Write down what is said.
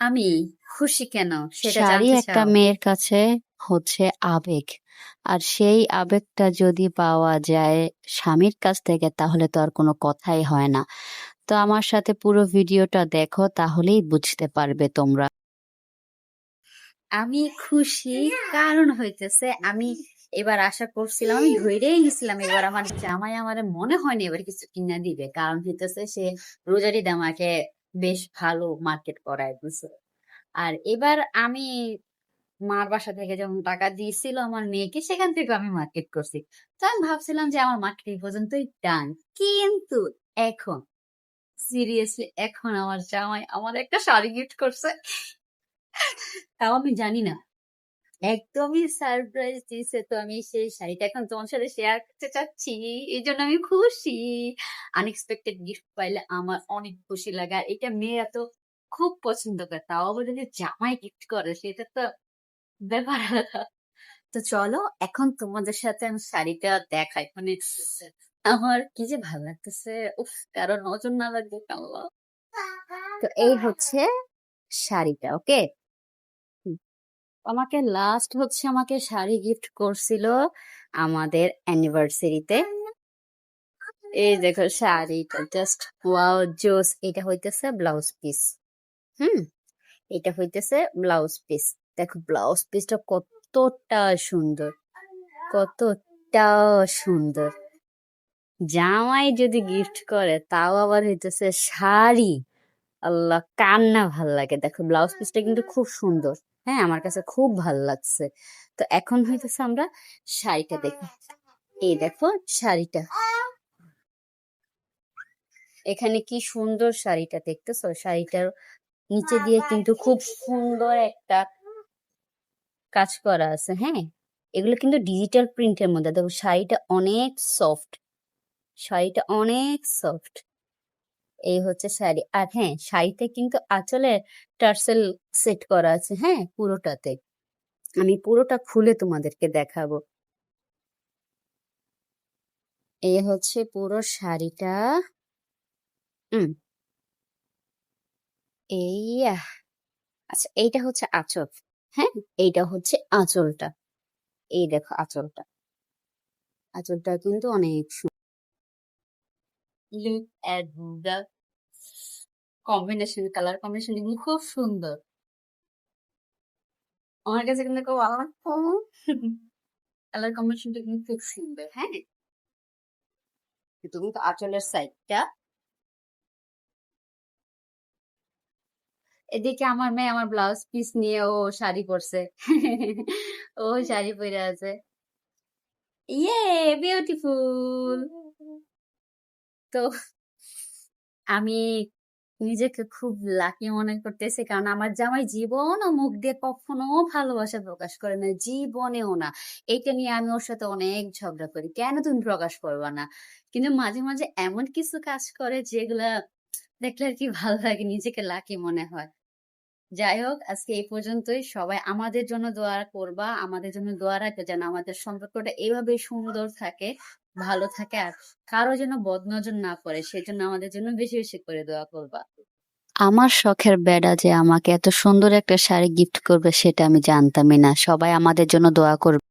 আমি খুশি কেন সেটা শাড়ি জানতে একটা চাও? মেয়ের কাছে হচ্ছে আবেগ। আর সেই আবেগটা যদি পাওয়া যায় স্বামীর কাছ থেকে তাহলে তো আর কোনো কথাই হয় না। তো আমার সাথে পুরো ভিডিওটা দেখো তাহলেই বুঝতে পারবে তোমরা। আমি খুশি কারণ হইতেছে আমি এবার আশা করছিলাম, আমি ধরেই নিছিলাম এবার আমার জামাই আমার মনে হয়নি এবার কিছু কিনা দিবে, কারণ হইতেছে সে রোজার ঈদে আমাকে বেশ ভালো মার্কেট করায় দিছে। আর এবার আমি মার বাসা থেকে যখন টাকা দিয়েছিল আমার মেয়েকে, সেখান থেকে আমি মার্কেট করছি। তো আমি ভাবছিলাম যে আমার মার্কেট এই পর্যন্তই ডান। কিন্তু এখন সিরিয়াসলি এখন আমার জামাই আমার একটা শাড়ি গিফট করছে, তাও আমি জানি না, একদমই সারপ্রাইজ দিছে। তো আমি সেই শাড়িটা এখন তোমার সাথে শেয়ার করতে চাচ্ছি, এই জন্য আমি খুশি। আনএক্সপেক্টেড গিফট পাইলে আমার অনেক খুশি লাগে, আর এটা মেয়েরা তো খুব পছন্দ করে, তাও আবার যদি জামাই গিফট করে সেটা তো ব্যাপার আলাদা। তো চলো এখন তোমাদের সাথে আমি শাড়িটা দেখাই, মানে আমার কি যে ভালো লাগতেছে, উফ, কারণ নজর না লাগবে আল্লাহ। তো এই হচ্ছে শাড়িটা, ওকে। আমাকে লাস্ট হচ্ছে আমাকে শাড়ি গিফট করছিল আমাদের অ্যানিভার্সারিতে। এই দেখো শাড়িটা জাস্ট ওয়াও জোস। এটা হইতেছে ব্লাউজ পিস। হুম, এটা হইতেছে ব্লাউজ পিস। দেখো ব্লাউজ পিসটা কতটা সুন্দর, কতটা সুন্দর। জামাই যদি গিফট করে তাও আবার হইতেছে শাড়ি, আল্লাহ কান্না ভাল লাগে। দেখো ব্লাউজ পিসটা কিন্তু খুব সুন্দর, হ্যাঁ আমার কাছে খুব ভাল লাগছে। তো এখন হইতেছে আমরা শাড়িটা দেখি। এই দেখো শাড়িটা, এখানে কি সুন্দর শাড়িটা দেখতেছো। শাড়িটার নিচে দিয়ে কিন্তু খুব সুন্দর একটা কাজ করা আছে, হ্যাঁ এগুলো কিন্তু ডিজিটাল প্রিন্টের মধ্যে। দেখো শাড়িটা অনেক সফট, শাড়িটা অনেক সফট। এই হচ্ছে শাড়ি। আর হ্যাঁ শাড়িতে কিন্তু আঁচলে টার্সেল সেট করা আছে, হ্যাঁ পুরোটাতে। আমি পুরোটা খুলে তোমাদেরকে দেখাবো। এই হচ্ছে পুরো শাড়িটা। হুম, এই আচ্ছা এইটা হচ্ছে আঁচল, হ্যাঁ এইটা হচ্ছে আঁচলটা। এই দেখো আঁচলটা, আঁচলটা কিন্তু অনেক সুন্দর। Look at the combination, colour combination কিন্তু খুব সুন্দর। আমার কাছে কিন্তু খুব ভালো লাগতো, কালার কম্বিনেশনটা কিন্তু খুব সুন্দর। হ্যাঁ কিন্তু কিন্তু আঁচলের সাইডটা, এদিকে আমার মেয়ে আমার ব্লাউজ পিস নিয়ে ও শাড়ি পরছে, ও শাড়ি পরে আছে। ইয়ে বিউটিফুল। তো আমি নিজেকে খুব লাকি মনে করতেছি, কারণ আমার জামাই জীবনও মুখ দিয়ে কখনো ভালোবাসা প্রকাশ করে না, জীবনেও না। এইটা নিয়ে আমি ওর সাথে অনেক ঝগড়া করি, কেন তুমি প্রকাশ করবা না, কিন্তু মাঝে মাঝে এমন কিছু কাজ করে যেগুলা দেখলে আর কি ভালো লাগে, নিজেকে লাকি মনে হয়। যাই হোক আজকে এই পর্যন্তই। সবাই আমাদের জন্য দোয়া করবা, আমাদের জন্য দোয়া রাখবে যেন আমাদের সম্পর্কটা এইভাবে সুন্দর থাকে, ভালো থাকে, আর কারো যেন বদনজর না পড়ে, সেজন্য আমাদের জন্য বেশি বেশি করে দোয়া করবা। আমার শখের বেডা যে আমাকে এত সুন্দর একটা শাড়ি গিফট করবে সেটা আমি জানতামই না। সবাই আমাদের জন্য দোয়া করবে।